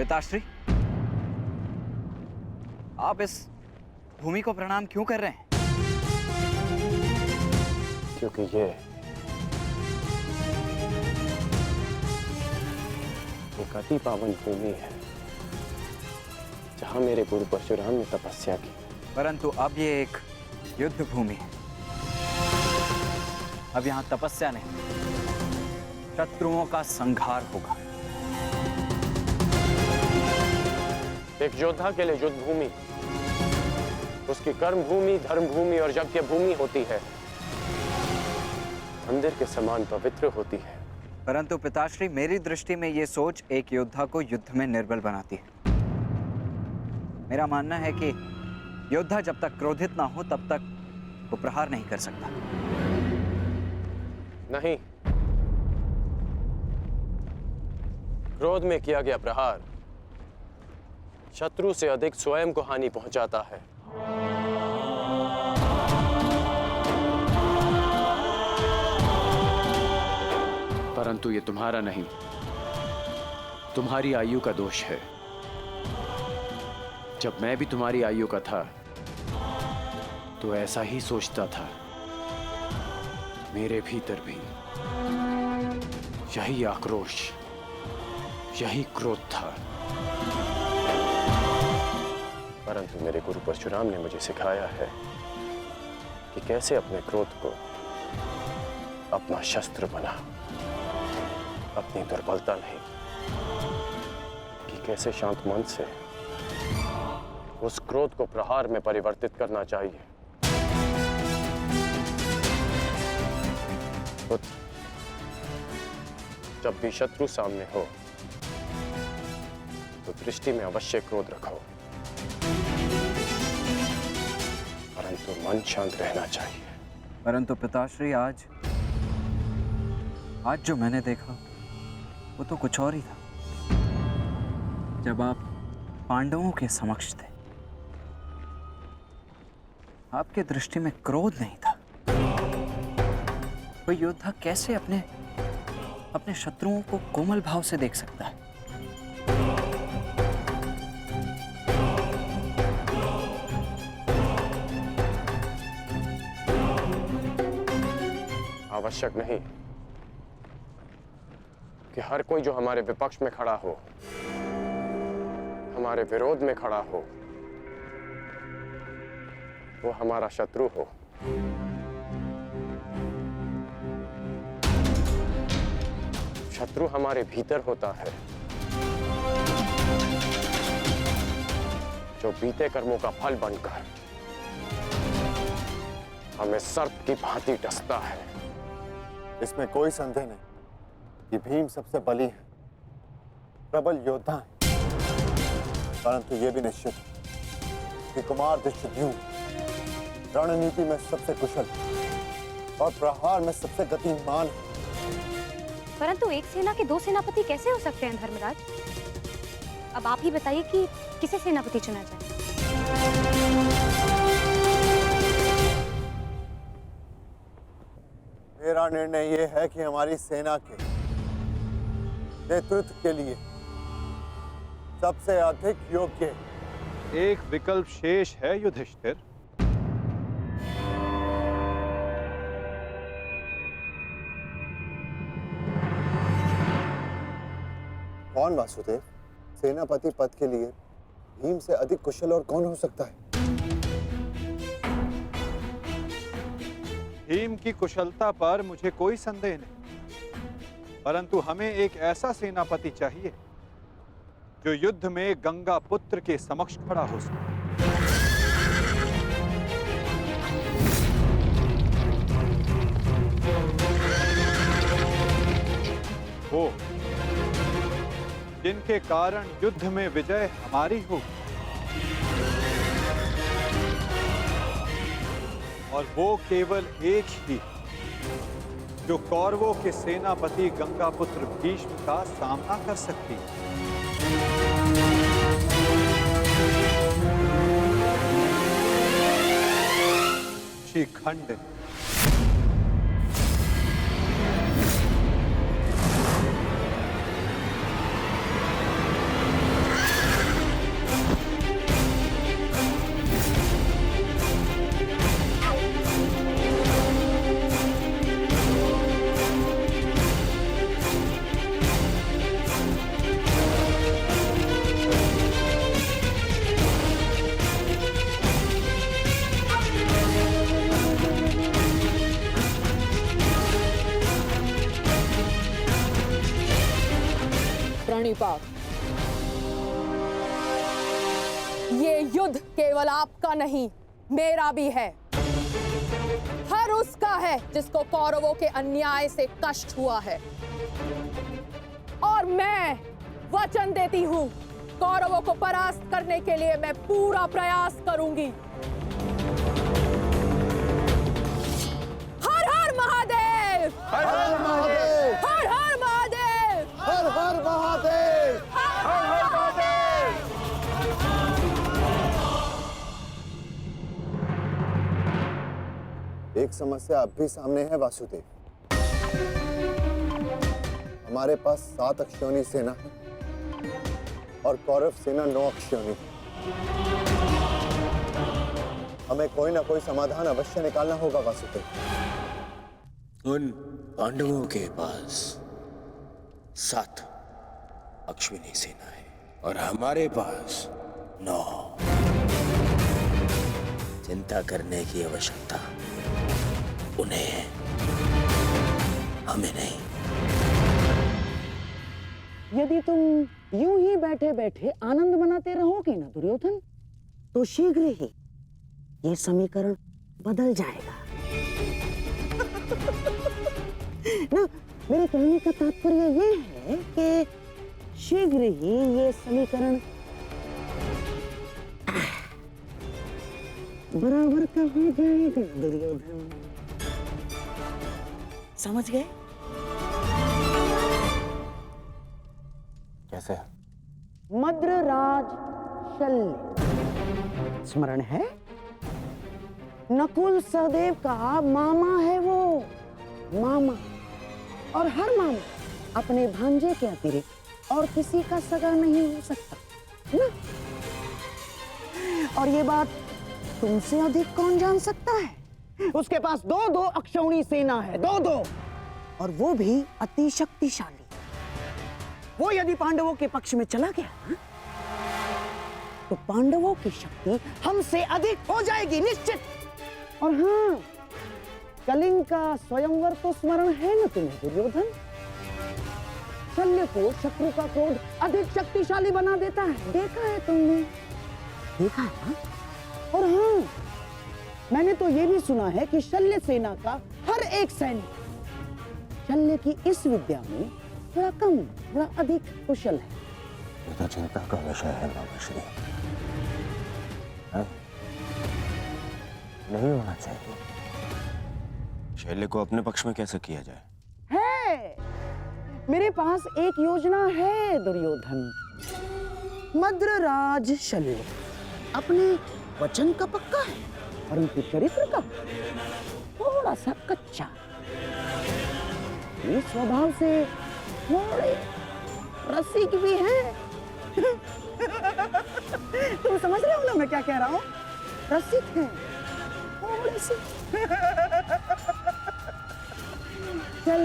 पिताश्री, आप इस भूमि को प्रणाम क्यों कर रहे हैं? क्योंकि ये एक अति पावन भूमि है जहां मेरे गुरु परशुराम ने तपस्या की। परंतु अब ये एक युद्ध भूमि है। अब यहां तपस्या नहीं, शत्रुओं का संहार होगा। एक योद्धा के लिए युद्ध भूमि उसकी कर्म भूमि, धर्म भूमि और यज्ञ भूमि होती है, मंदिर के समान पवित्र होती है। परंतु पिताश्री, मेरी दृष्टि में ये सोच एक योद्धा को युद्ध में निर्बल बनाती है। मेरा मानना है कि योद्धा जब तक क्रोधित ना हो तब तक वो प्रहार नहीं कर सकता। नहीं, क्रोध में किया गया प्रहार शत्रु से अधिक स्वयं को हानि पहुंचाता है। परंतु ये तुम्हारा नहीं, तुम्हारी आयु का दोष है। जब मैं भी तुम्हारी आयु का था तो ऐसा ही सोचता था। मेरे भीतर भी यही आक्रोश, यही क्रोध था। परंतु मेरे गुरु परशुराम ने मुझे सिखाया है कि कैसे अपने क्रोध को अपना शस्त्र बना, अपनी दुर्बलता नहीं, कि कैसे शांत मन से उस क्रोध को प्रहार में परिवर्तित करना चाहिए। पुत्र, जब भी शत्रु सामने हो तो दृष्टि में अवश्य क्रोध रखो, परंतु मन शांत रहना चाहिए। परंतु पिताश्री, आज जो मैंने देखा वो तो कुछ और ही था। जब आप पांडवों के समक्ष थे, आपके दृष्टि में क्रोध नहीं था। कोई योद्धा कैसे अपने शत्रुओं को कोमल भाव से देख सकता है? आवश्यक नहीं कि हर कोई जो हमारे विपक्ष में खड़ा हो, हमारे विरोध में खड़ा हो, वो हमारा शत्रु हो। शत्रु हमारे भीतर होता है, जो बीते कर्मों का फल बनकर हमें सर्प की भांति डसता है। इसमें कोई संदेह नहीं कि भीम सबसे बली है, प्रबल योद्धा है। परंतु यह भी निश्चित है कि कुमार धृष्टद्युम्न रणनीति में सबसे कुशल और प्रहार में सबसे गतिमान है। परंतु एक सेना के दो सेनापति कैसे हो सकते हैं धर्मराज? अब आप ही बताइए कि किसे सेनापति चुना जाए। मेरा निर्णय यह है कि हमारी सेना के नेतृत्व के लिए सबसे अधिक योग्य एक विकल्प शेष है युधिष्ठिर। कौन वासुदेव? सेनापति पद के लिए भीम से अधिक कुशल और कौन हो सकता है? भीम की कुशलता पर मुझे कोई संदेह नहीं, परंतु हमें एक ऐसा सेनापति चाहिए जो युद्ध में गंगा पुत्र के समक्ष खड़ा हो सके। वो जिनके कारण युद्ध में विजय हमारी हो, और वो केवल एक ही जो कौरवों के सेनापति गंगापुत्र भीष्म का सामना कर सकती है। शिखंड। पाणिपाक, ये युद्ध केवल आपका नहीं, मेरा भी है। हर उसका है जिसको कौरवों के अन्याय से कष्ट हुआ है। और मैं वचन देती हूं, कौरवों को परास्त करने के लिए मैं पूरा प्रयास करूंगी। हर हर महादेव! हर हर महादेव! हर हर महादेव! हर हर महादेव! हर हर महादेव! एक समस्या अब भी सामने है वासुदेव। हमारे पास 7 अक्षौणी सेना है और कौरव सेना 9 अक्षौणी। हमें कोई ना कोई समाधान अवश्य निकालना होगा वासुदेव। उन पांडवों के पास 7 अश्विनी सेना है और हमारे पास 9। चिंता करने की आवश्यकता उन्हें है, हमें नहीं। यदि तुम यूं ही बैठे बैठे आनंद मनाते रहोगे ना दुर्योधन, तो शीघ्र ही ये समीकरण बदल जाएगा। ना, मेरे कहने का तात्पर्य ये है कि शीघ्र ही ये समीकरण बराबर का हो जाएगा दुर्योधन। समझ गए? कैसे? मद्रराज शल्य स्मरण है? नकुल सहदेव का मामा है वो, मामा। और हर मामा अपने भांजे के अतिरिक्त और किसी का सगा नहीं हो सकता ना? और ये बात तुमसे अधिक कौन जान सकता है? उसके पास 2-2 अक्षौणी सेना है, 2-2, और वो भी अति शक्तिशाली। वो यदि पांडवों के पक्ष में चला गया ना, तो पांडवों की शक्ति हमसे अधिक हो जाएगी निश्चित। और हाँ, कलिंग का स्वयंवर तो स्मरण है ना तुम्हें दुर्योधन? शल्य को शत्रु का क्रोध अधिक शक्तिशाली बना देता है, देखा है तुमने? देखा है ना? और हाँ, मैंने तो ये भी सुना है कि शल्य सेना का हर एक सैनिक शल्य की इस विद्या में थोड़ा कम, थोड़ा अधिक कुशल है। ये तो चिंता का विषय है मामाश्री। नहीं होना चाहिए। शैल्य को अपने पक्ष में कैसे किया जाए? है, मेरे पास एक योजना है दुर्योधन। मद्रराज शल्य अपने वचन का पक्का है, परंतु चरित्र का थोड़ा सा कच्चा। ये स्वभाव से थोड़े रसिक भी हैं। तुम समझ रहे हो ना मैं क्या कह रहा हूँ? रसिक हैं थोड़े से। चल